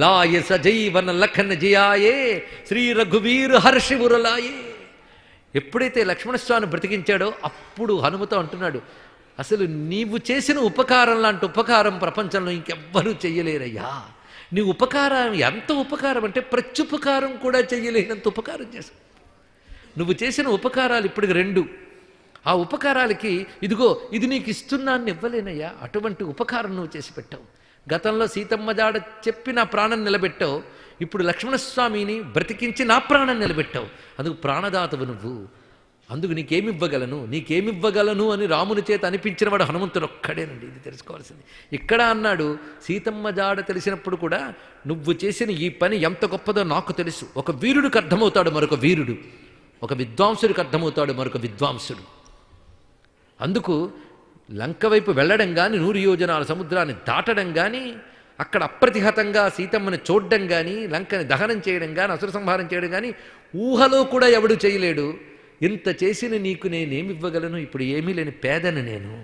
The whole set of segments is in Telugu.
లాయ సజీవన లఖన్ జియాయే శ్రీ రఘువీర్ హర్షివురలాయే. ఎప్పుడైతే లక్ష్మణస్వామిని బ్రతికించాడో అప్పుడు హనుమతో అంటున్నాడు, అసలు నీవు చేసిన ఉపకారం లాంటి ఉపకారం ప్రపంచంలో ఇంకెవ్వరూ చెయ్యలేరయ్యా. నీ ఉపకారం ఎంత ఉపకారం అంటే ప్రత్యుపకారం కూడా చెయ్యలేనంత ఉపకారం చేశావు. నువ్వు చేసిన ఉపకారాలు ఇప్పటికి 2. ఆ ఉపకారాలకి ఇదిగో ఇది నీకు ఇస్తున్నాను ఇవ్వలేనయ్యా. అటువంటి ఉపకారం నువ్వు చేసి పెట్టావు. గతంలో సీతమ్మ జాడ చెప్పి నా ప్రాణం నిలబెట్టావు. ఇప్పుడు లక్ష్మణస్వామిని బ్రతికించి నా ప్రాణం నిలబెట్టావు. అందుకు ప్రాణదాతవు నువ్వు. అందుకు నీకేమివ్వగలను అని రాముని చేత అనిపించిన వాడు హనుమంతుడు ఒక్కడేనండి. ఇది తెలుసుకోవాల్సింది. ఇక్కడ అన్నాడు, సీతమ్మ జాడ తెలిసినప్పుడు కూడా నువ్వు చేసిన ఈ పని ఎంత గొప్పదో నాకు తెలుసు. ఒక వీరుడికి అర్థమవుతాడు మరొక వీరుడు, ఒక విద్వాంసుడికి అర్థమవుతాడు మరొక విద్వాంసుడు. అందుకు లంక వైపు వెళ్ళడం కానీ, 100 యోజనాల సముద్రాన్ని దాటడం కానీ, అక్కడ అప్రతిహతంగా సీతమ్మని చూడడం కానీ, లంకని దహనం చేయడం కానీ, అసుర సంహారం చేయడం కానీ ఊహలో కూడా ఎవడు చేయలేడు. ఇంత చేసిన నీకు నేనేమివ్వగలను, ఇప్పుడు ఏమీ లేని పేదను నేను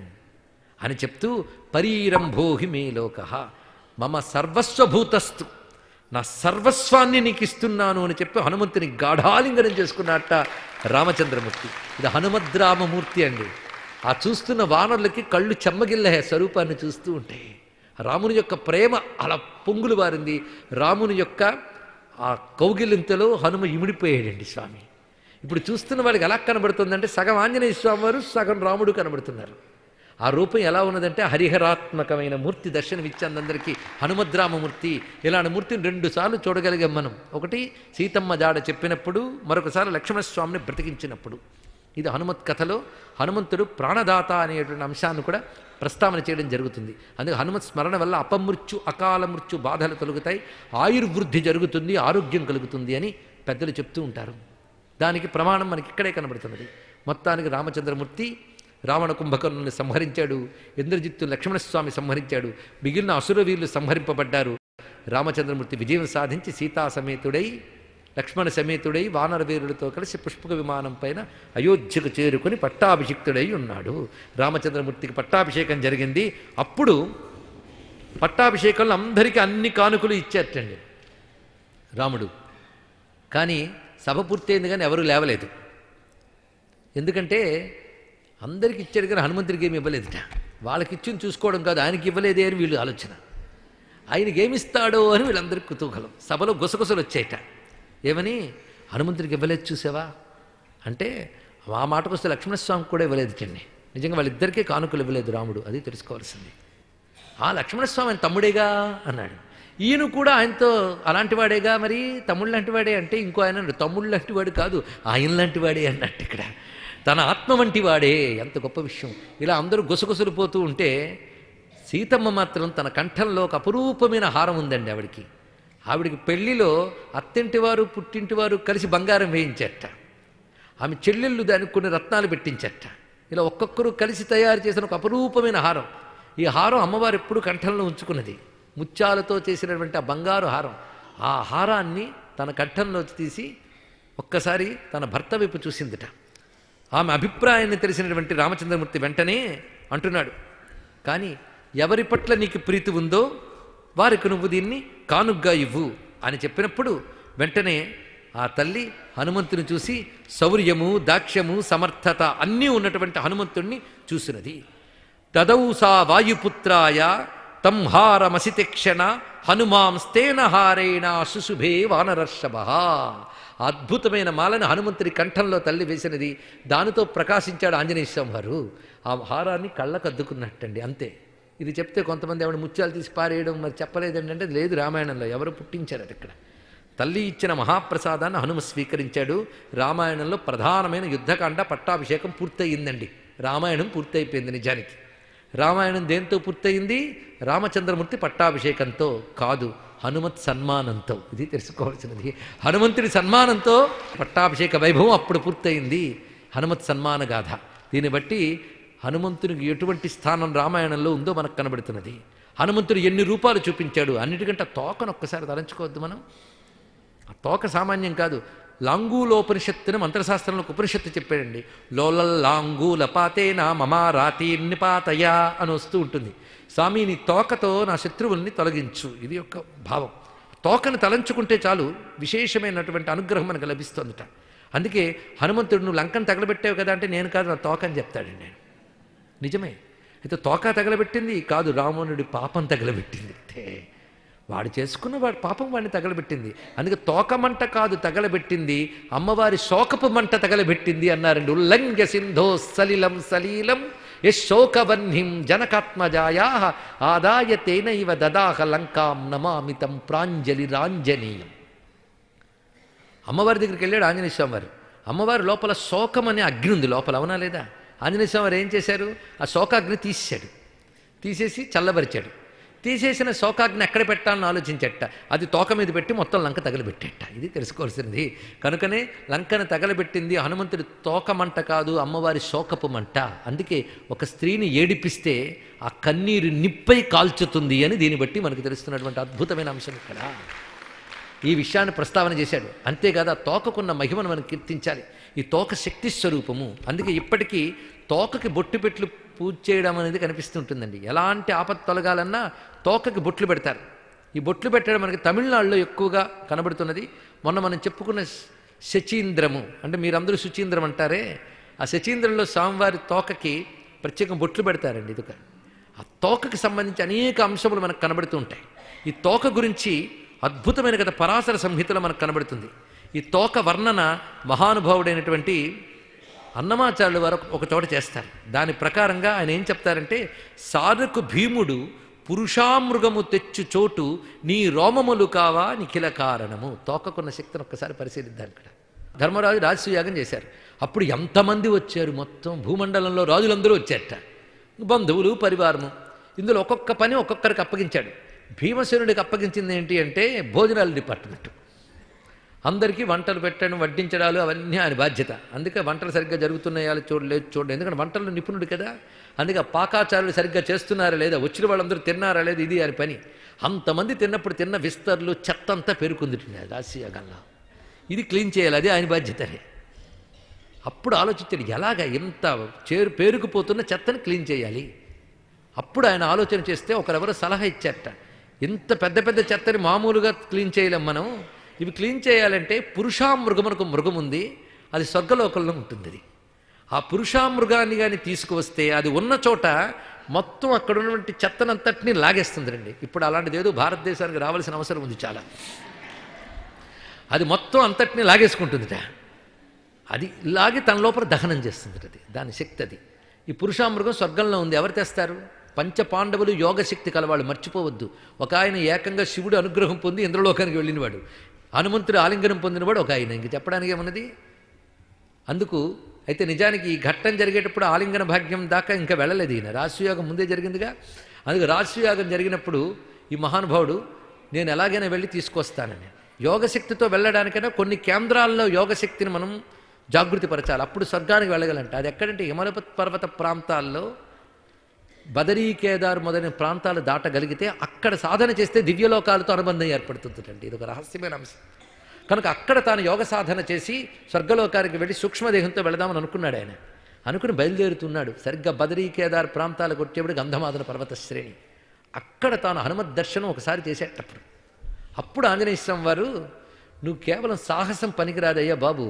అని చెప్తూ పరీరంభోహి మే లోక మమ సర్వస్వభూతస్తు, నా సర్వస్వాన్ని నీకు ఇస్తున్నాను అని చెప్పి హనుమంతుని గాఢాలింగనం చేసుకున్నట్ట రామచంద్రమూర్తి. ఇది హనుమద్రామమూర్తి అండి. ఆ చూస్తున్న వానరులకి కళ్ళు చెమ్మగిల్లే స్వరూపాన్ని చూస్తూ ఉంటాయి. రాముని యొక్క ప్రేమ అలా పొంగులు వారింది. రాముని యొక్క ఆ కౌగిలింతలో హనుమ ఇమిడిపోయాడండి స్వామి. ఇప్పుడు చూస్తున్న వాళ్ళకి ఎలా కనబడుతుందంటే సగం ఆంజనేయ స్వామి వారు, సగం రాముడు కనబడుతున్నారు. ఆ రూపం ఎలా ఉన్నదంటే హరిహరాత్మకమైన మూర్తి దర్శనమిచ్చింది అందరికీ. హనుమద్రామమూర్తి. ఇలాంటి మూర్తిని 2 సార్లు చూడగలిగాం మనం. ఒకటి సీతమ్మ జాడ చెప్పినప్పుడు, మరొకసారి లక్ష్మణస్వామిని బ్రతికించినప్పుడు. ఇది హనుమత్ కథలో హనుమంతుడు ప్రాణదాత అనేటువంటి అంశాన్ని కూడా ప్రస్తావన చేయడం జరుగుతుంది. అందుకే హనుమత్ స్మరణ వల్ల అపమృత్యు అకాల మృత్యు బాధలు తొలగుతాయి, ఆయుర్వృద్ధి జరుగుతుంది, ఆరోగ్యం కలుగుతుంది అని పెద్దలు చెప్తూ ఉంటారు. దానికి ప్రమాణం మనకి ఇక్కడే కనబడుతున్నది. మొత్తానికి రామచంద్రమూర్తి రావణ కుంభకర్ణుని సంహరించాడు, ఇంద్రజిత్తు లక్ష్మణస్వామి సంహరించాడు, మిగిలిన అసురవీరులు సంహరింపబడ్డారు. రామచంద్రమూర్తి విజయం సాధించి సీతా సమేతుడై లక్ష్మణ సమేతుడై వానరవీరులతో కలిసి పుష్పక విమానం పైన అయోధ్యకు చేరుకొని పట్టాభిషిక్తుడై ఉన్నాడు. రామచంద్రమూర్తికి పట్టాభిషేకం జరిగింది. అప్పుడు పట్టాభిషేకంలో అందరికీ అన్ని కానుకలు ఇచ్చేటండి రాముడు. కానీ సభ పూర్తయింది కానీ ఎవరూ లేవలేదు. ఎందుకంటే అందరికి ఇచ్చాడు కానీ హనుమంతుడికి ఏమి ఇవ్వలేదుట. వాళ్ళకి ఇచ్చింది చూసుకోవడం కాదు, ఆయనకి ఇవ్వలేదే అని వీళ్ళు ఆలోచన. ఆయనకి ఏమిస్తాడో అని వీళ్ళందరికీ కుతూహలం. సభలో గుసగుసలు వచ్చాయట. ఏమని, హనుమంతుడికి ఇవ్వలేదు చూసావా అంటే, ఆ మాటకు వస్తే లక్ష్మణస్వామికి కూడా ఇవ్వలేదు చండి. నిజంగా వాళ్ళిద్దరికీ కానుకలు ఇవ్వలేదు రాముడు. అది తెలుసుకోవాల్సింది. ఆ లక్ష్మణస్వామి ఆయన తమ్ముడేగా అన్నాడు. ఈయన కూడా ఆయనతో అలాంటి వాడేగా, మరి తమ్ముడు లాంటి వాడే అంటే ఇంకో ఆయన తమ్ముడు లాంటి వాడు కాదు ఆయన లాంటి వాడే అన్నట్టు. ఇక్కడ తన ఆత్మ వంటి వాడే. ఎంత గొప్ప విషయం. ఇలా అందరూ గుసగుసలు పోతూ ఉంటే సీతమ్మ మాత్రం తన కంఠంలో ఒక అపురూపమైన హారం ఉందండి ఆవిడికి. ఆవిడికి పెళ్లిలో అత్తింటివారు పుట్టింటివారు కలిసి బంగారం వేయించట. ఆమె చెల్లెళ్ళు దానికి కొన్ని రత్నాలు పెట్టించట. ఇలా ఒక్కొక్కరు కలిసి తయారు చేసిన ఒక అపురూపమైన హారం. ఈ హారం అమ్మవారు ఎప్పుడు కంఠంలో ఉంచుకున్నది. ముత్యాలతో చేసినటువంటి ఆ బంగారు హారం. ఆ హారాన్ని తన కంఠంలో తీసి ఒక్కసారి తన భర్త వైపు చూసిందిట. ఆమె అభిప్రాయాన్ని తెలిసినటువంటి రామచంద్రమూర్తి వెంటనే అంటున్నాడు, కానీ ఎవరి పట్ల నీకు ప్రీతి ఉందో వారికి నువ్వు దీన్ని కానుగ్గా ఇవ్వు అని చెప్పినప్పుడు వెంటనే ఆ తల్లి హనుమంతుని చూసి శౌర్యము, దాక్ష్యము, సమర్థత అన్నీ ఉన్నటువంటి హనుమంతుణ్ణి చూసినది. తదౌ సా వాయుపుత్రాయ తంహారమసితక్షణ హనుమాంస్తేన హారేణ సుశుభే వానరర్షభ. అద్భుతమైన మాలను హనుమంతుడి కంఠంలో తల్లి వేసినది. దానితో ప్రకాశించాడు ఆంజనేయ స్వామి వారు. ఆ హారాన్ని కళ్ళకద్దుకున్నట్టండి. అంతే. ఇది చెప్తే కొంతమంది ఎవరు ముత్యాలు తీసి పారేయడం మరి చెప్పలేదండి అంటే, లేదు, రామాయణంలో ఎవరు పుట్టించారు అది. ఇక్కడ తల్లి ఇచ్చిన మహాప్రసాదాన్ని హనుమ స్వీకరించాడు. రామాయణంలో ప్రధానమైన యుద్ధకాండ పట్టాభిషేకం పూర్తయిందండి. రామాయణం పూర్తయిపోయింది. నిజానికి రామాయణం దేంతో పూర్తయింది? రామచంద్రమూర్తి పట్టాభిషేకంతో కాదు, హనుమత్ సన్మానంతో. ఇది తెలుసుకోవాల్సినది. హనుమంతుడి సన్మానంతో పట్టాభిషేక వైభవం అప్పుడు పూర్తయింది. హనుమత్ సన్మాన గాథ. దీన్ని బట్టి హనుమంతునికి ఎటువంటి స్థానం రామాయణంలో ఉందో మనకు కనబడుతున్నది. హనుమంతుడు ఎన్ని రూపాలు చూపించాడు. అన్నిటికంటే తోకను ఒక్కసారి తలంచుకోవద్దు మనం. ఆ తోక సామాన్యం కాదు. లాంగూలోపనిషత్తుని మంత్రశాస్త్రంలో ఉపనిషత్తు చెప్పాడండి. లోలల్లాంగూల పాతేనా మమారాతీ నిపాతయా అని వస్తూ ఉంటుంది. స్వామి నీ తోకతో నా శత్రువుల్ని తొలగించు. ఇది యొక్క భావం. తోకను తలంచుకుంటే చాలు విశేషమైనటువంటి అనుగ్రహం మనకు లభిస్తుందట. అందుకే హనుమంతుడు నువ్వు లంకను తగలబెట్టావు కదా అంటే నేను కాదు, నా తోక అని చెప్తాడండి నేను. నిజమే. అయితే తోక తగలబెట్టింది కాదు, రావణుడి పాపం తగలబెట్టింది. అంటే వాడు చేసుకున్న వాడి పాపం వాడిని తగలబెట్టింది. అందుకే తోక మంట కాదు తగలబెట్టింది, అమ్మవారి శోకపు మంట తగలబెట్టింది అన్నారండి. ఉల్లంఘ్య సింధో సలిలం సలీలం యశోకవన్హిం జనకాత్మజాయా ఆదాయ తేనైవ దదాహ లంకాం నమామితం ప్రాంజలిరాంజనీయం. అమ్మవారి దగ్గరికి వెళ్ళాడు ఆంజనేయ స్వామి వారు. అమ్మవారి లోపల శోకం అనే అగ్ని ఉంది లోపల, అవునా లేదా? ఆంజనేయ స్వామి వారు ఏం చేశారు? ఆ శోకాగ్ని తీసేశాడు, తీసేసి చల్లబరిచాడు. తీసేసిన శోకాగ్ని ఎక్కడ పెట్టాలని ఆలోచించట, అది తోక మీద పెట్టి మొత్తం లంక తగలబెట్టేట. ఇది తెలుసుకోవాల్సింది. కనుకనే లంకను తగలబెట్టింది హనుమంతుడి తోక మంట కాదు, అమ్మవారి శోకపు మంట. అందుకే ఒక స్త్రీని ఏడిపిస్తే ఆ కన్నీరు నిప్పై కాల్చుతుంది అని దీన్ని బట్టి మనకు తెలుస్తున్నటువంటి అద్భుతమైన అంశం ఇక్కడ. ఈ విషయాన్ని ప్రస్తావన చేశాడు. అంతేకాదు ఆ తోకకున్న మహిమను మనం కీర్తించాలి. ఈ తోక శక్తి స్వరూపము. అందుకే ఇప్పటికీ తోకకి బొట్టు పెట్లు పూజ చేయడం అనేది కనిపిస్తుంటుందండి. ఎలాంటి ఆపద తొలగాలన్నా తోకకి బొట్లు పెడతారు. ఈ బొట్లు పెట్టడం మనకి తమిళనాడులో ఎక్కువగా కనబడుతున్నది. మొన్న మనం చెప్పుకున్న శచీంద్రము, అంటే మీరందరూ శుచీంద్రం అంటారే, ఆ శచీంద్రంలో స్వామివారి తోకకి ప్రత్యేకం బొట్లు పెడతారండి. ఇదొక ఆ తోకకి సంబంధించి అనేక అంశములు మనకు కనబడుతూ ఉంటాయి. ఈ తోక గురించి అద్భుతమైన కథ పరాశర సంహితలో మనకు కనబడుతుంది. ఈ తోక వర్ణన మహానుభావుడైనటువంటి అన్నమాచార్యులు వారు ఒక చోట చేస్తారు. దాని ప్రకారంగా ఆయన ఏం చెప్తారంటే, సారుకు భీముడు పురుషామృగము తెచ్చు చోటు నీ రోమములు కావా నిఖిల కారణము. తోకకున్న శక్తిని ఒక్కసారి పరిశీలిద్దాం. ఇక్కడ ధర్మరాజు రాజసూయాగం చేశారు. అప్పుడు ఎంతమంది వచ్చారు? మొత్తం భూమండలంలో రాజులందరూ వచ్చారట, బంధువులు పరివారము. ఇందులో ఒక్కొక్క పని ఒక్కొక్కరికి అప్పగించాడు. భీమసేనుడికి అప్పగించింది ఏంటి అంటే భోజనాల డిపార్ట్మెంట్. అందరికీ వంటలు పెట్టడం, వడ్డించడాలు అవన్నీ ఆయన బాధ్యత. అందుకే వంటలు సరిగ్గా జరుగుతున్నాయా చూడలేదు చూడండి, ఎందుకంటే వంటల్లో నిపుణుడు కదా. అందుకే పాకాచారులు సరిగ్గా చేస్తున్నారా లేదా, వచ్చిన వాళ్ళందరూ తిన్నారా లేదా, ఇది ఆయన పని. అంతమంది తిన్నప్పుడు తిన్న విస్తర్లు చెత్త అంతా పేరుకుందింటుంది రాశియాగంలో. ఇది క్లీన్ చేయాలి, అది ఆయన బాధ్యతనే. అప్పుడు ఆలోచించాడు, ఎలాగ ఇంత పేరుకుపోతున్న చెత్తని క్లీన్ చేయాలి. అప్పుడు ఆయన ఆలోచన చేస్తే ఒకరెవరో సలహా ఇచ్చారట, ఇంత పెద్ద పెద్ద చెత్తని మామూలుగా క్లీన్ చేయలేం మనం, ఇవి క్లీన్ చేయాలంటే పురుషామృగమునకు మృగం ఉంది, అది స్వర్గలోకంలో ఉంటుంది. అది ఆ పురుషామృగాన్ని కానీ తీసుకువస్తే అది ఉన్న చోట మొత్తం అక్కడ ఉన్నటువంటి చెత్తనంతటినీ లాగేస్తుంది రండి. ఇప్పుడు అలాంటిది ఏదో భారతదేశానికి రావాల్సిన అవసరం ఉంది చాలా. అది మొత్తం అంతటినీ లాగేసుకుంటుందిట. అది లాగి తన లోపల దహనం చేస్తుంది. అది దాని శక్తి. అది ఈ పురుషామృగం స్వర్గంలో ఉంది. ఎవరు తెస్తారు? పంచపాండవులు యోగశక్తి కలవాళ్ళు, మర్చిపోవద్దు. ఒక ఆయన ఏకంగా శివుడు అనుగ్రహం పొంది ఇంద్రలోకానికి వెళ్ళినవాడు, హనుమంతుడు ఆలింగనం పొందినవాడు ఒక ఆయన. ఇంక చెప్పడానికి ఏమన్నది అందుకు. అయితే నిజానికి ఈ ఘట్టం జరిగేటప్పుడు ఆలింగన భాగ్యం దాకా ఇంకా వెళ్ళలేదు ఈయన, రాజసూయాగం ముందే జరిగిందిగా. అందుకు రాజసూయాగం జరిగినప్పుడు ఈ మహానుభావుడు నేను ఎలాగైనా వెళ్ళి తీసుకొస్తానని, యోగశక్తితో వెళ్ళడానికైనా కొన్ని కేంద్రాల్లో యోగశక్తిని మనం జాగృతిపరచాలి, అప్పుడు స్వర్గానికి వెళ్ళగలంట. అది ఎక్కడంటే హిమలపత్ పర్వత ప్రాంతాల్లో బదరీ కేదార్ మొదలైన ప్రాంతాలు దాటగలిగితే అక్కడ సాధన చేస్తే దివ్యలోకాలతో అనుబంధం ఏర్పడుతుందండి. ఇది ఒక రహస్యమైన అంశం. కనుక అక్కడ తాను యోగ సాధన చేసి స్వర్గలోకానికి వెళ్ళి సూక్ష్మదేహంతో వెళదామని అనుకున్నాడు ఆయన. అనుకుని బయలుదేరుతున్నాడు. సరిగ్గా బదరీ కేదార్ ప్రాంతాలకు వచ్చేప్పుడు గంధమాదన పర్వత శ్రేణి, అక్కడ తాను హనుమత్ దర్శనం ఒకసారి చేసేటప్పుడు అప్పుడు ఆంజనేయ స్వామి వారు, నువ్వు కేవలం సాహసం పనికిరాదయ్యా బాబు,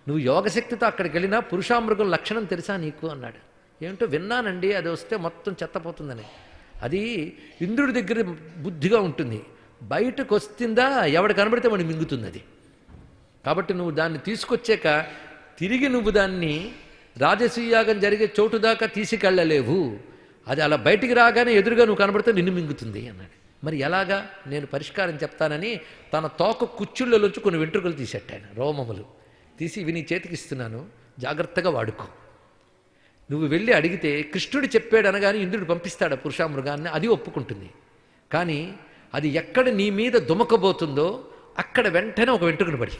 నువ్వు యోగశక్తితో అక్కడికి వెళ్ళినా పురుషామృగం లక్షణం తెలుసా నీకు అన్నాడు. ఏమిటో విన్నానండి, అది వస్తే మొత్తం చెత్తపోతుందని. అది ఇంద్రుడి దగ్గర బుద్ధిగా ఉంటుంది, బయటకు వస్తుందా ఎవడు కనబడితే వాడిని మింగుతుంది అది. కాబట్టి నువ్వు దాన్ని తీసుకొచ్చాక తిరిగి నువ్వు దాన్ని రాజసూయాగం జరిగే చోటు దాకా తీసుకెళ్ళలేవు, అది అలా బయటికి రాగానే ఎదురుగా నువ్వు కనబడితే నిన్ను మింగుతుంది అన్నాడు. మరి ఎలాగా? నేను పరిష్కారం చెప్తానని తన తోక కుచ్చుళ్ళలోంచి కొన్ని వెంట్రుకలు తీసేట్టాను, రోమములు తీసి, ఇవి నీ చేతికి ఇస్తున్నాను, జాగ్రత్తగా వాడుకో. నువ్వు వెళ్ళి అడిగితే కృష్ణుడు చెప్పాడు అనగానే ఇంద్రుడు పంపిస్తాడు పురుషామృగాన్ని, అది ఒప్పుకుంటుంది. కానీ అది ఎక్కడ నీ మీద దుమకబోతుందో అక్కడ వెంటనే ఒక వెంట్రుకను పడి,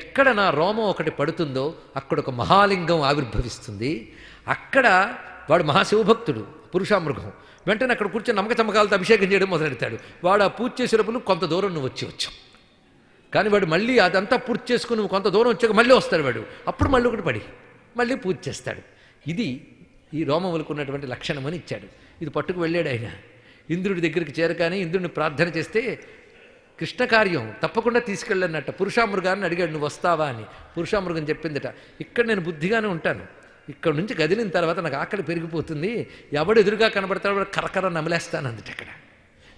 ఎక్కడ నా రోమం ఒకటి పడుతుందో అక్కడ ఒక మహాలింగం ఆవిర్భవిస్తుంది. అక్కడ వాడు మహాశివభక్తుడు పురుషామృగం, వెంటనే అక్కడ కూర్చొని నమ్మక చమ్మకాలతో అభిషేకం చేయడం మొదలెడతాడు. వాడు ఆ పూజ చేసేటప్పుడు కొంత దూరం నువ్వు వచ్చావు, కానీ వాడు మళ్ళీ అదంతా పూర్తి చేసుకుని నువ్వు కొంత దూరం వచ్చాక మళ్ళీ వస్తాడు వాడు, అప్పుడు మళ్ళీ ఒకటి పడి మళ్ళీ పూజ చేస్తాడు. ఇది ఈ రోమములకు ఉన్నటువంటి లక్షణమని ఇచ్చాడు. ఇది పట్టుకు వెళ్ళాడు ఆయన. ఇంద్రుడి దగ్గరికి చేరగానే ఇంద్రుడిని ప్రార్థన చేస్తే కృష్ణ కార్యం తప్పకుండా తీసుకెళ్ళన్నట్ట. పురుషామృగాన్ని అడిగాడు, నువ్వు వస్తావా అని. పురుషామృగం చెప్పిందట, ఇక్కడ నేను బుద్ధిగానే ఉంటాను, ఇక్కడ నుంచి కదిలిన తర్వాత నాకు ఆకలి పెరిగిపోతుంది, ఎవడు ఎదురుగా కనబడతాడో కరకర నమలేస్తాను అందుట. ఇక్కడ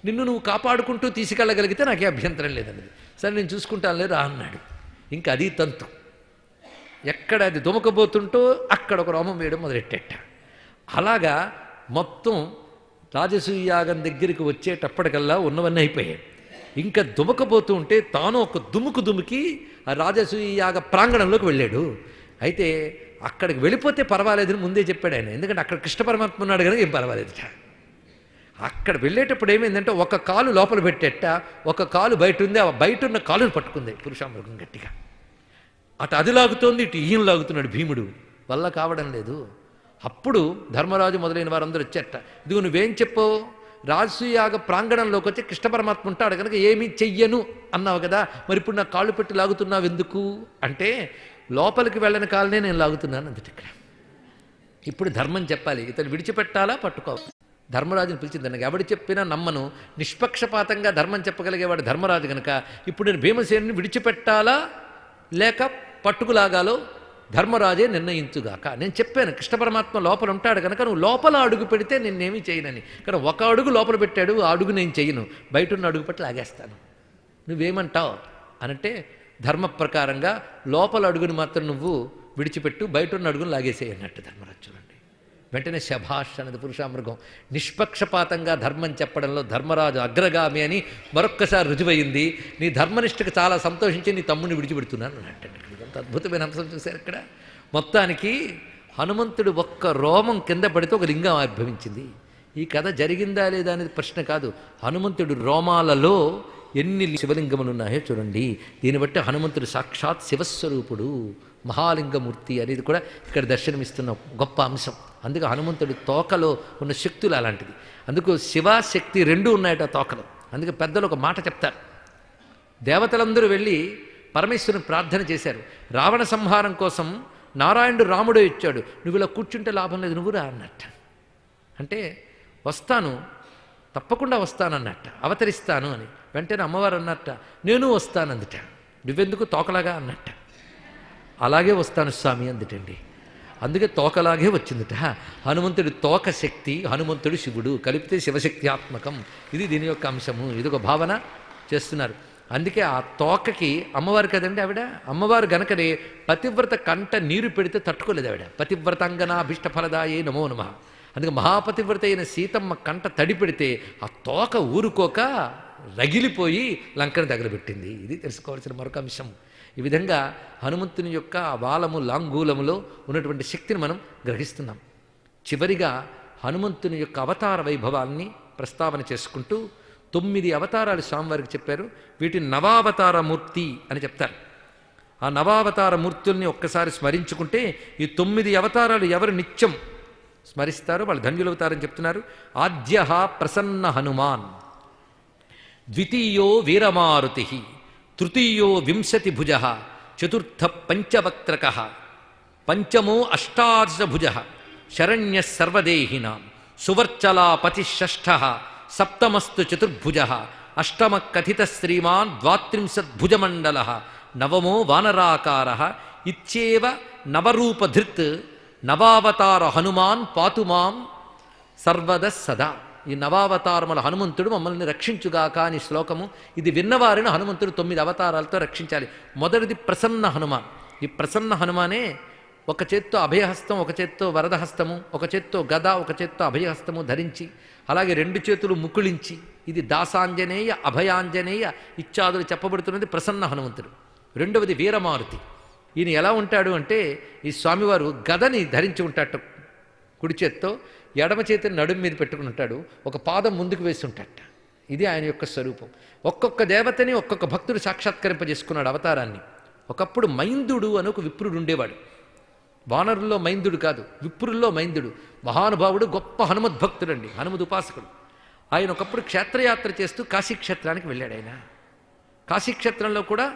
నిన్ను నువ్వు కాపాడుకుంటూ తీసుకెళ్ళగలిగితే నాకే అభ్యంతరం లేదన్నది. సరే నేను చూసుకుంటానులే రా అన్నాడు. ఇంకా అది తంతు. ఎక్కడ అది దుమకబోతుంటో అక్కడ ఒక రోమం వేయడం మొదలెట్టేట. అలాగా మొత్తం రాజసూయ యాగం దగ్గరికి వచ్చేటప్పటికల్లా ఉన్నవన్నీ అయిపోయాయి. ఇంకా దుమకబోతూ ఉంటే తాను ఒక దుముకి ఆ రాజసూయ యాగ ప్రాంగణంలోకి వెళ్ళాడు. అయితే అక్కడికి వెళ్ళిపోతే పర్వాలేదని ముందే చెప్పాడు ఆయన, ఎందుకంటే అక్కడ కృష్ణ పరమాత్మ ఉన్నాడు కనుక ఏం పర్వాలేదుట. అక్కడ వెళ్ళేటప్పుడు ఏమైందంటే ఒక కాలు లోపల పెట్టేట, ఒక కాలు బయట ఉంది, ఆ బయట ఉన్న కాలును పట్టుకుంది పురుషామృగం గట్టిగా. అటు అది లాగుతోంది, ఇటు ఈయన లాగుతున్నాడు భీముడు, వల్ల కావడం లేదు. అప్పుడు ధర్మరాజు మొదలైన వారందరూ వచ్చేట, ఇదిగో నువ్వేం చెప్పావు, రాజసూయాగ ప్రాంగణంలోకి వచ్చి కృష్ణ పరమాత్మ ఉంటాడు కనుక ఏమీ చెయ్యను అన్నావు కదా, మరి ఇప్పుడు నా కాళ్ళు పెట్టి లాగుతున్నావు ఎందుకు అంటే, లోపలికి వెళ్ళని కాలనే నేను లాగుతున్నాను అందుటి. ఇక్కడ ఇప్పుడు ధర్మం చెప్పాలి, ఇతను విడిచిపెట్టాలా పట్టుకోవాలి. ధర్మరాజుని పిలిచింది, నాకు ఎవడు చెప్పినా నమ్మను, నిష్పక్షపాతంగా ధర్మం చెప్పగలిగేవాడు ధర్మరాజు కనుక ఇప్పుడు నేను భీమసేనుని విడిచిపెట్టాలా లేక పట్టుకులాగాలో ధర్మరాజే నిర్ణయించుగాక. నేను చెప్పాను కృష్ణ పరమాత్మ లోపల ఉంటాడు కనుక నువ్వు లోపల అడుగు పెడితే నేనేమీ చేయనని. కానీ ఒక అడుగు లోపల పెట్టాడు, ఆ అడుగు నేను చెయ్యను, బయట ఉన్న అడుగు పెట్టి లాగేస్తాను, నువ్వేమంటావు అనంటే ధర్మ ప్రకారంగా లోపల అడుగుని మాత్రం నువ్వు విడిచిపెట్టు, బయట ఉన్న అడుగును లాగేసేయి అన్నట్టు ధర్మరాజు. చూడండి, వెంటనే శభాష్ అన్నది పురుషామృగం. నిష్పక్షపాతంగా ధర్మం చెప్పడంలో ధర్మరాజు అగ్రగామి అని మరొక్కసారి రుజువయింది. నీ ధర్మనిష్టకు చాలా సంతోషించి నీ తమ్ముడిని విడిచిపెడుతున్నాను అంటే ఎంత అద్భుతమైన అంశం చూశారు ఇక్కడ. మొత్తానికి హనుమంతుడు ఒక్క రోమం కింద పడితే ఒక లింగం ఆవిర్భవించింది. ఈ కథ జరిగిందా లేదా అనేది ప్రశ్న కాదు, హనుమంతుడు రోమాలలో ఎన్ని శివలింగములు ఉన్నాయో చూడండి. దీన్ని బట్టి హనుమంతుడు సాక్షాత్ శివస్వరూపుడు, మహాలింగమూర్తి అనేది కూడా ఇక్కడ దర్శనమిస్తున్న గొప్ప అంశం. అందుకే హనుమంతుడి తోకలో ఉన్న శక్తులు అలాంటిది. అందుకు శివ శక్తి రెండూ ఉన్నాయట తోకలో. అందుకే పెద్దలు ఒక మాట చెప్తారు, దేవతలందరూ వెళ్ళి పరమేశ్వరుని ప్రార్థన చేశారు, రావణ సంహారం కోసం నారాయణుడు రాముడే ఇచ్చాడు, నువ్వు ఇలా కూర్చుంటే లాభం లేదు, నువ్వు రా అన్నట్ట. అంటే వస్తాను, తప్పకుండా వస్తానన్నట్ట, అవతరిస్తాను అని. వెంటనే అమ్మవారు అన్నట్ట, నేను వస్తాను అందుట. నువ్వెందుకు తోకలాగా అన్నట్ట. అలాగే వస్తాను స్వామి అందుటండి. అందుకే తోకలాగే వచ్చిందిట. హనుమంతుడి తోక శక్తి, హనుమంతుడు శివుడు కలిపితే శివశక్త్యాత్మకం. ఇది దీని యొక్క అంశము. ఇది ఒక భావన చేస్తున్నారు. అందుకే ఆ తోకకి అమ్మవారు కదండి ఆవిడ, అమ్మవారు గనకనే పతివ్రత కంట నీరు పెడితే తట్టుకోలేదు ఆవిడ. పతివ్రతాంగనాభీష్ట ఫలదాయే నమో నమః. అందుకే మహాపతివ్రత అయిన సీతమ్మ కంట తడి పెడితే ఆ తోక ఊరుకోక రగిలిపోయి లంకను తగలబెట్టింది. ఇది తెలుసుకోవాల్సిన మరొక అంశం. ఈ విధంగా హనుమంతుని యొక్క వాలము లాంగూలములో ఉన్నటువంటి శక్తిని మనం గ్రహిస్తున్నాం. చివరిగా హనుమంతుని యొక్క అవతార వైభవాన్ని ప్రస్తావన చేసుకుంటూ 9 అవతారాలు స్వామివారికి చెప్పారు. వీటిని నవావతారమూర్తి అని చెప్తారు. ఆ నవావతార మూర్తుల్ని ఒక్కసారి స్మరించుకుంటే ఈ 9 అవతారాలు ఎవరు నిత్యం స్మరిస్తారో వాళ్ళు ధన్యులవుతారని చెప్తున్నారు. ఆద్య ప్రసన్న హనుమాన్, ద్వితీయో వీరమారుతి, తృతీయో వింశతిభుజ, చతుర్థ పంచవక్త్రక, పంచమో అష్టాదశభుజ, శరణ్య సర్వదేహినాం, సువర్చలాపతి షష్ఠ, సప్తమస్తు చతుర్భుజ, అష్టమ కథిత శ్రీమాన్ ద్వాత్రింశద్భుజమండల, నవమో వానరాకార, ఇత్యేవ నవరూపధృత్ నవావతార హనుమాన్ పాతుమాం సర్వద సదా. ఈ నవావతారముల హనుమంతుడు మమ్మల్ని రక్షించుగాక అని శ్లోకము. ఇది విన్నవారిని హనుమంతుడు 9 అవతారాలతో రక్షించాలి. మొదటిది ప్రసన్న హనుమాన్. ఈ ప్రసన్న హనుమానే ఒక చేత్తో అభయహస్తం, ఒక చేత్తో వరదహస్తము, ఒక చేత్తో గద, ఒక చేత్తో అభయహస్తము ధరించి, అలాగే 2 చేతులు ముకుళించి, ఇది దాసాంజనేయ అభయాంజనేయ ఇత్యాదులు చెప్పబడుతున్నది ప్రసన్న హనుమంతుడు. రెండవది వీరమారుతి. ఈయన ఎలా ఉంటాడు అంటే, ఈ స్వామివారు గదని ధరించి ఉంటాడు కుడి చేత్తో, ఎడమ చేతిని నడుము మీద పెట్టుకుని ఉంటాడు, ఒక పాదం ముందుకు వేసి ఉంటాడట. ఇది ఆయన యొక్క స్వరూపం. ఒక్కొక్క దేవతని ఒక్కొక్క భక్తుడు సాక్షాత్కరింపజేసుకున్నాడు అవతారాన్ని. ఒకప్పుడు మైందుడు అని ఒక విప్రుడు ఉండేవాడు. వానరుల్లో మైందుడు కాదు, విప్రుల్లో మైందుడు. మహానుభావుడు, గొప్ప హనుమద్భక్తుడండి, హనుమద్ ఉపాసకుడు. ఆయన ఒకప్పుడు క్షేత్రయాత్ర చేస్తూ కాశీక్షేత్రానికి వెళ్ళాడు. ఆయన కాశీక్షేత్రంలో కూడా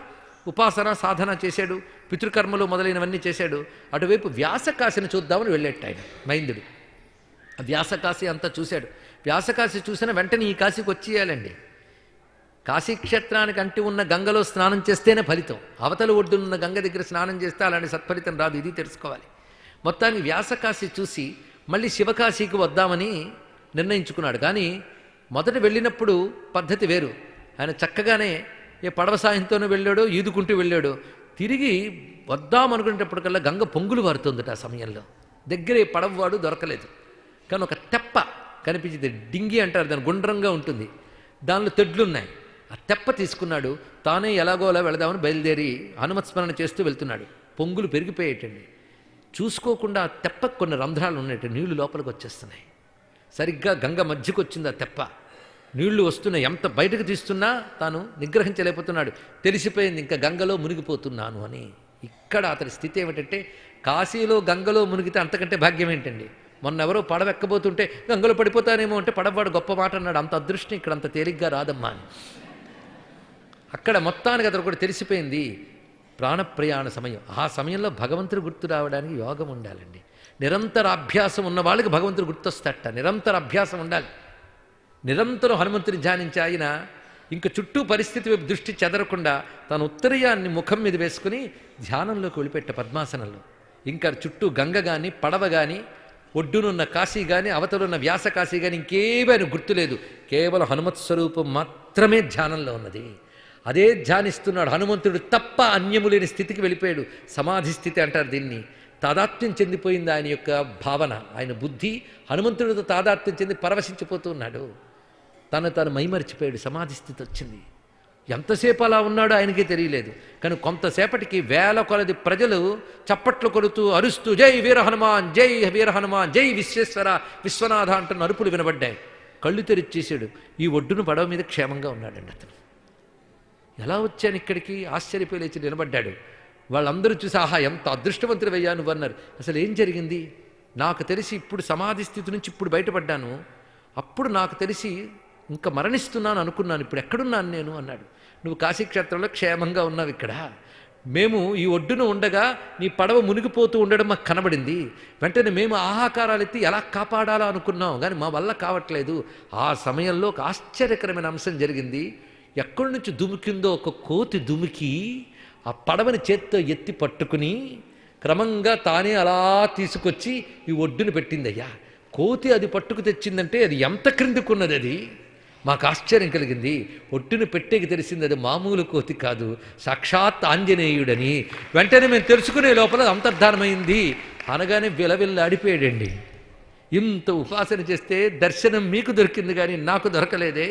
ఉపాసన సాధన చేశాడు, పితృకర్మలు మొదలైనవన్నీ చేశాడు. అటువైపు వ్యాసకాశిని చూద్దామని వెళ్ళేట ఆయన మైందుడు. వ్యాసకాశి అంతా చూశాడు. వ్యాసకాశి చూసిన వెంటనే ఈ కాశీకి వచ్చేయాలండి. కాశీక్షేత్రానికి అంటి ఉన్న గంగలో స్నానం చేస్తేనే ఫలితం. అవతల ఒడ్డునున్న గంగ దగ్గర స్నానం చేస్తే అలాంటి సత్ఫలితం రాదు. ఇది తెలుసుకోవాలి. మొత్తానికి వ్యాసకాశి చూసి మళ్ళీ శివకాశీకి వద్దామని నిర్ణయించుకున్నాడు. కానీ మొదట వెళ్ళినప్పుడు పద్ధతి వేరు. ఆయన చక్కగానే ఏ పడవ సాయంతోనే వెళ్ళాడో ఈదుకుంటూ వెళ్ళాడో, తిరిగి వద్దామనుకునేటప్పటికల్లా గంగ పొంగులు వారుతుందట. ఆ సమయంలో దగ్గరే పడవవాడు దొరకలేదు. కానీ ఒక తెప్ప కనిపించింది. డింగి అంటారు దాన్ని, గుండ్రంగా ఉంటుంది, దానిలో తెడ్లున్నాయి. ఆ తెప్ప తీసుకున్నాడు. తానే ఎలాగోలా వెళదామని బయలుదేరి హనుమత్స్మరణ చేస్తూ వెళ్తున్నాడు. పొంగులు పెరిగిపోయేటండి. చూసుకోకుండా ఆ తెప్పకు కొన్ని రంధ్రాలు ఉన్నాయి, నీళ్లు లోపలికి వచ్చేస్తున్నాయి. సరిగ్గా గంగ మధ్యకు వచ్చింది ఆ తెప్ప. నీళ్లు వస్తున్నాయి. ఎంత బయటకు తీస్తున్నా తాను నిగ్రహించలేకపోతున్నాడు. తెలిసిపోయింది ఇంకా గంగలో మునిగిపోతున్నాను అని. ఇక్కడ అతని స్థితి ఏమిటంటే, కాశీలో గంగలో మునిగితే అంతకంటే భాగ్యం ఏంటండి. మొన్న ఎవరో పడవెక్కబోతుంటే గంగలో పడిపోతానేమో అంటే పడవవాడు గొప్ప మాట అన్నాడు. అంత అదృష్టం ఇక్కడ అంత తేలిగ్గా రాదమ్మా అని. అక్కడ మొత్తానికి అతను కూడా తెలిసిపోయింది ప్రాణప్రయాణ సమయం. ఆ సమయంలో భగవంతుడు గుర్తు రావడానికి యోగం ఉండాలండి. నిరంతర అభ్యాసం ఉన్న వాళ్ళకి భగవంతుడు గుర్తొస్తాట. నిరంతర అభ్యాసం ఉండాలి. నిరంతరం హనుమంతుని ధ్యానించి ఆయన ఇంక చుట్టూ పరిస్థితి వైపు దృష్టి చెదరకుండా తన ఉత్తరీయాన్ని ముఖం మీద వేసుకుని ధ్యానంలోకి వెళ్ళిపెట్ట పద్మాసనంలో. ఇంకా చుట్టూ గంగ కానీ పడవ కానీ ఒడ్డునున్న కాశీ కానీ అవతలున్న వ్యాస కాశీ కానీ ఇంకేమీ ఆయన గుర్తులేదు. కేవలం హనుమత్ స్వరూపం మాత్రమే ధ్యానంలో ఉన్నది. అదే ధ్యానిస్తున్నాడు. హనుమంతుడు తప్ప అన్యము లేని స్థితికి వెళ్ళిపోయాడు. సమాధి స్థితి అంటారు దీన్ని. తాదాత్మ్యం చెందిపోయింది ఆయన యొక్క భావన, ఆయన బుద్ధి హనుమంతుడితో తాదాత్మ్యం చెంది పరవశించిపోతూ ఉన్నాడు. తాను మైమరిచిపోయాడు. సమాధి స్థితి వచ్చింది. ఎంతసేపు అలా ఉన్నాడో ఆయనకే తెలియలేదు. కానీ కొంతసేపటికి వేల కొలది ప్రజలు చప్పట్లు కొడుతూ అరుస్తూ జై వీర హనుమాన్, జై వీర హనుమాన్, జై విశ్వేశ్వర విశ్వనాథ అంటున్న అరుపులు వినబడ్డాయి. కళ్ళు తెరిచేసాడు. ఈ ఒడ్డును పడవ మీద క్షేమంగా ఉన్నాడండి అతను. ఎలా వచ్చాను ఇక్కడికి ఆశ్చర్యపోయి లేచి నిలబడ్డాడు. వాళ్ళందరూ చూసి ఆహా ఎంత అదృష్టవంతుడయ్యా నువ్వు అన్నారు. అసలు ఏం జరిగింది? నాకు తెలిసి ఇప్పుడు సమాధి స్థితి నుంచి ఇప్పుడు బయటపడ్డాను. అప్పుడు నాకు తెలిసి ఇంకా మరణిస్తున్నాను అనుకున్నాను. ఇప్పుడు ఎక్కడున్నాను నేను అన్నాడు. నువ్వు కాశీక్షేత్రంలో క్షేమంగా ఉన్నావు. ఇక్కడ మేము ఈ ఒడ్డున ఉండగా నీ పడవ మునిగిపోతూ ఉండడం మాకు కనబడింది. వెంటనే మేము ఆహాకారాలు ఎత్తి ఎలా కాపాడాలా అనుకున్నాం, కానీ మా వల్ల కావట్లేదు. ఆ సమయంలో ఒక ఆశ్చర్యకరమైన అంశం జరిగింది. ఎక్కడి నుంచి దుమికిందో ఒక కోతి దుమికి ఆ పడవని చేత్తో ఎత్తి పట్టుకుని క్రమంగా తానే అలా తీసుకొచ్చి ఈ ఒడ్డును పెట్టిందయ్యా. కోతి అది పట్టుకు తెచ్చిందంటే అది ఎంత క్రిందికున్నది. అది మాకు ఆశ్చర్యం కలిగింది. ఒడ్డును పెట్టేకి తెలిసింది అది మామూలు కోతి కాదు, సాక్షాత్ ఆంజనేయుడని. వెంటనే మేము తెలుసుకునే లోపల అంతర్ధానమైంది అనగానే విలవిల్లాడిపోయాడండి. ఇంత ఉపాసన చేస్తే దర్శనం మీకు దొరికింది కానీ నాకు దొరకలేదే.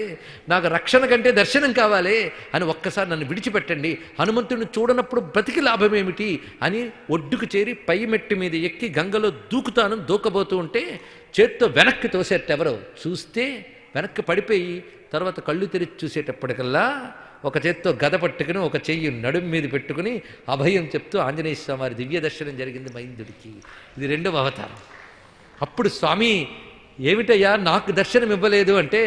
నాకు రక్షణ కంటే దర్శనం కావాలే అని ఒక్కసారి నన్ను విడిచిపెట్టండి. హనుమంతుడిని చూడనప్పుడు బ్రతికి లాభమేమిటి అని ఒడ్డుకు చేరి పై మెట్టి మీద ఎక్కి గంగలో దూకబోతూ ఉంటే చేత్తో వెనక్కి తోసేటెవరో చూస్తే వెనక్కి పడిపోయి తర్వాత కళ్ళు తెరిచి చూసేటప్పటికల్లా ఒక చేత్తో గద పట్టుకుని ఒక చెయ్యి నడుం మీద పెట్టుకుని అభయం చెప్తూ ఆంజనేయ స్వామి వారి దివ్య దర్శనం జరిగింది మైందుడికి. ఇది రెండవ అవతారం. అప్పుడు స్వామి ఏమిటయ్యా నాకు దర్శనం ఇవ్వలేదు అంటే,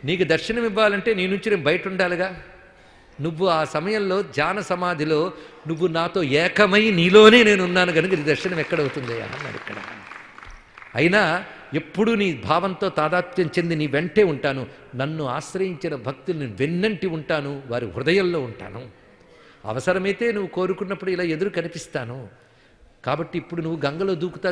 నీకు దర్శనం ఇవ్వాలంటే నీ నుంచి నేను బయట ఉండాలిగా. నువ్వు ఆ సమయంలో ధ్యాన సమాధిలో నువ్వు నాతో ఏకమై నీలోనే నేను ఉన్నాను కనుక నీ దర్శనం ఎక్కడవుతుందయ్యా అన్నాడు. ఇక్కడ అయినా ఎప్పుడు నీ భావంతో తాదాత్మ్యం చెంది నీ వెంటే ఉంటాను. నన్ను ఆశ్రయించిన భక్తుల్ని వెన్నంటి ఉంటాను, వారి హృదయంలో ఉంటాను. అవసరమైతే నువ్వు కోరుకున్నప్పుడు ఇలా ఎదురు కనిపిస్తాను. కాబట్టి ఇప్పుడు నువ్వు గంగలో దూకుతా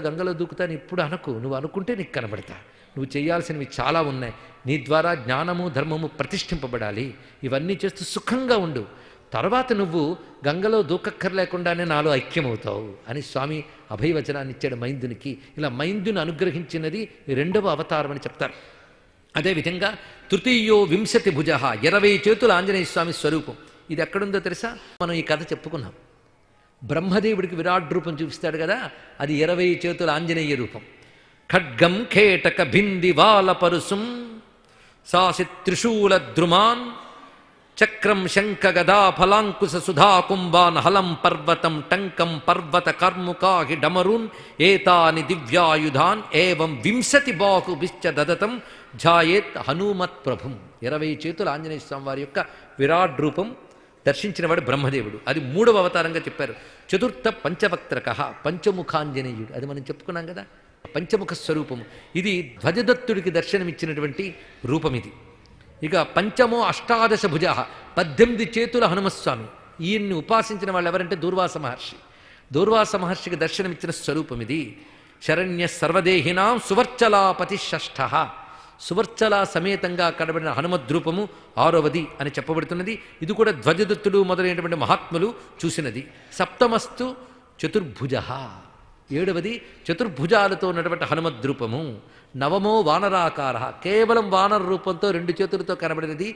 అని ఇప్పుడు అనకు. నువ్వు అనుకుంటే నీకు కనబడతా. నువ్వు చేయాల్సినవి చాలా ఉన్నాయి. నీ ద్వారా జ్ఞానము ధర్మము ప్రతిష్ఠింపబడాలి. ఇవన్నీ చేస్తూ సుఖంగా ఉండు. తర్వాత నువ్వు గంగలో దూకక్కర్లేకుండానే నాలో ఐక్యమవుతావు అని స్వామి అభయవచనాన్ని ఇచ్చాడు మైందునికి. ఇలా మైందుని అనుగ్రహించినది రెండవ అవతారం అని చెప్తారు. అదేవిధంగా తృతీయో వింశతి భుజ, 20 చేతుల ఆంజనేయ స్వామి స్వరూపం. ఇది ఎక్కడుందో తెలుసా? మనం ఈ కథ చెప్పుకున్నాం. బ్రహ్మదేవుడికి విరాట్ రూపం చూపిస్తాడు కదా, అది 20 చేతుల ఆంజనేయ రూపం. ఖడ్గం ఖేటక భింది వాల పరుసుం సాసి త్రిశూల ద్రుమాన్ చక్రం శంఖ గదా ఫలాంకుశ సుధా కుంభాన్ హలం పర్వతం టంకం పర్వత కర్ముకాహి డమరూన్ ఏతాని దివ్యాయుధాన్ ఏవం 20 బాహుభిశ్చ దదతం ఝాయేత్ హనుమత్ ప్రభుం. 20 చేతుల ఆంజనేయ స్వామి వారి యొక్క విరాట్ రూపం దర్శించినవాడు బ్రహ్మదేవుడు. అది 3వ అవతారంగా చెప్పారు. చతుర్థ పంచవక్త్రక, పంచముఖాంజనేయుడు. అది మనం చెప్పుకున్నాం కదా, పంచముఖ స్వరూపము. ఇది ధ్వజదత్తుడికి దర్శనమిచ్చినటువంటి రూపం. ఇది ఇక పంచమో అష్టాదశ భుజ 18 చేతుల హనుమస్వామి. ఈయన్ని ఉపాసించిన వాళ్ళు ఎవరంటే దూర్వాస మహర్షి. దూర్వాస మహర్షికి దర్శనమిచ్చిన స్వరూపం ఇది. శరణ్య సర్వదేహినాం సువర్చలాపతి షష్ఠ. సువర్చలా సమేతంగా కనబడిన హనుమద్రూపము 6వది అని చెప్పబడుతున్నది. ఇది కూడా ధ్వజదత్తుడు మొదలైనటువంటి మహాత్ములు చూసినది. సప్తమస్తు చతుర్భుజ. 7వది చతుర్భుజాలతో ఉన్నటువంటి హనుమద్రూపము. నవమో వానరాకార. కేవలం వానర రూపంతో 2 చేతులతో కనబడినది.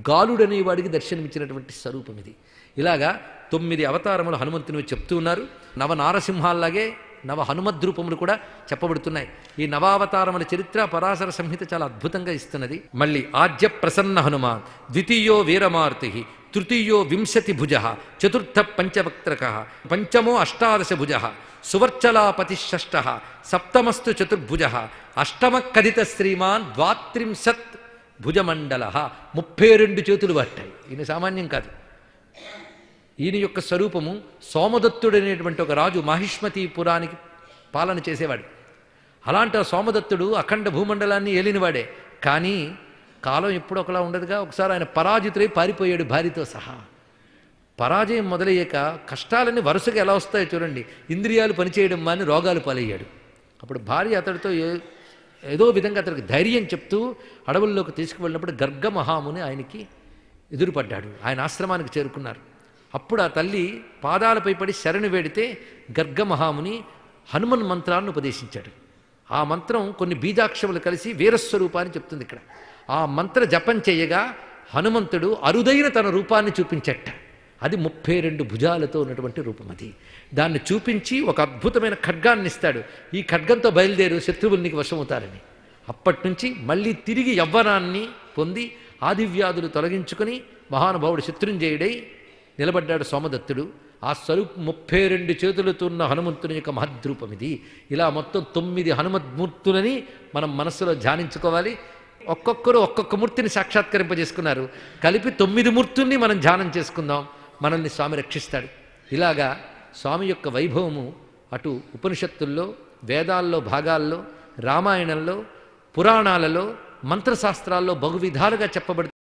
గాలుడనే వాడికి దర్శనమిచ్చినటువంటి స్వరూపం ఇది. ఇలాగా 9 అవతారములు హనుమంతుని చెప్తూ ఉన్నారు. నవనారసింహాల్లాగే నవ హనుమద్రూపములు కూడా చెప్పబడుతున్నాయి. ఈ నవావతారముల చరిత్ర పరాశర సంహిత చాలా అద్భుతంగా ఇస్తున్నది. మళ్ళీ ఆద్య ప్రసన్న హనుమాన్, ద్వితీయో వీరమారుతి, తృతీయో 20 భుజ, చతుర్థ పంచవక్త్రక, పంచమో అష్టాదశ భుజ, సువర్చలాపతి షష్ఠ, సప్తమస్తు చతుర్భుజ, అష్టమ కదిత శ్రీమాన్, 32 భుజమండల. 32 చేతులు పట్టాయి. ఈయన సామాన్యం కాదు. ఈయన యొక్క స్వరూపము సోమదత్తుడు అనేటువంటి ఒక రాజు మాహిష్మతీపురానికి పాలన చేసేవాడు. అలాంటి సోమదత్తుడు అఖండ భూమండలాన్ని ఏలినవాడే. కానీ కాలం ఎప్పుడు ఒకలా ఉండదుగా. ఒకసారి ఆయన పరాజితులై పారిపోయాడు భార్యతో సహా. పరాజయం మొదలయ్యాక కష్టాలన్నీ వరుసగా ఎలా వస్తాయో చూడండి. ఇంద్రియాలు పనిచేయడం మాని రోగాలు పాలయ్యాడు. అప్పుడు భార్య అతడితో ఏదో విధంగా అతడికి ధైర్యం చెప్తూ అడవుల్లోకి తీసుకువెళ్ళినప్పుడు గర్గమహాముని ఆయనకి ఎదురుపడ్డాడు. ఆయన ఆశ్రమానికి చేరుకున్నారు. అప్పుడు ఆ తల్లి పాదాలపై పడి శరణు వేడితే గర్గమహాముని హనుమన్ మంత్రాన్ని ఉపదేశించాడు. ఆ మంత్రం కొన్ని బీజాక్షములు కలిసి వీరస్వరూపాన్ని చెప్తుంది ఇక్కడ. ఆ మంత్ర జపం చేయగా హనుమంతుడు అరుదైన తన రూపాన్ని చూపించట. అది 32 భుజాలతో ఉన్నటువంటి రూపం. అది దాన్ని చూపించి ఒక అద్భుతమైన ఖడ్గాన్ని ఇస్తాడు. ఈ ఖడ్గంతో బయలుదేరు, శత్రువులు నీకు వశమవుతారని. అప్పటి నుంచి మళ్ళీ తిరిగి యవ్వనాన్ని పొంది ఆదివ్యాధులు తొలగించుకొని మహానుభావుడు శత్రుంజయుడై నిలబడ్డాడు సోమదత్తుడు. ఆ స్వరూపం 32 చేతులతో ఉన్న హనుమంతుని యొక్క మహద్రూపం ఇది. ఇలా మొత్తం 9 హనుమద్మూర్తులని మనం మనస్సులో ధ్యానించుకోవాలి. ఒక్కొక్కరు ఒక్కొక్క మూర్తిని సాక్షాత్కరింపజేసుకున్నారు. కలిపి 9 మూర్తుల్ని మనం ధ్యానం చేసుకుందాం. మనల్ని స్వామి రక్షిస్తాడు. ఇలాగా స్వామి యొక్క వైభవము అటు ఉపనిషత్తుల్లో, వేదాల్లో భాగాల్లో, రామాయణంలో, పురాణాలలో, మంత్రశాస్త్రాల్లో బహువిధాలుగా చెప్పబడుతుంది.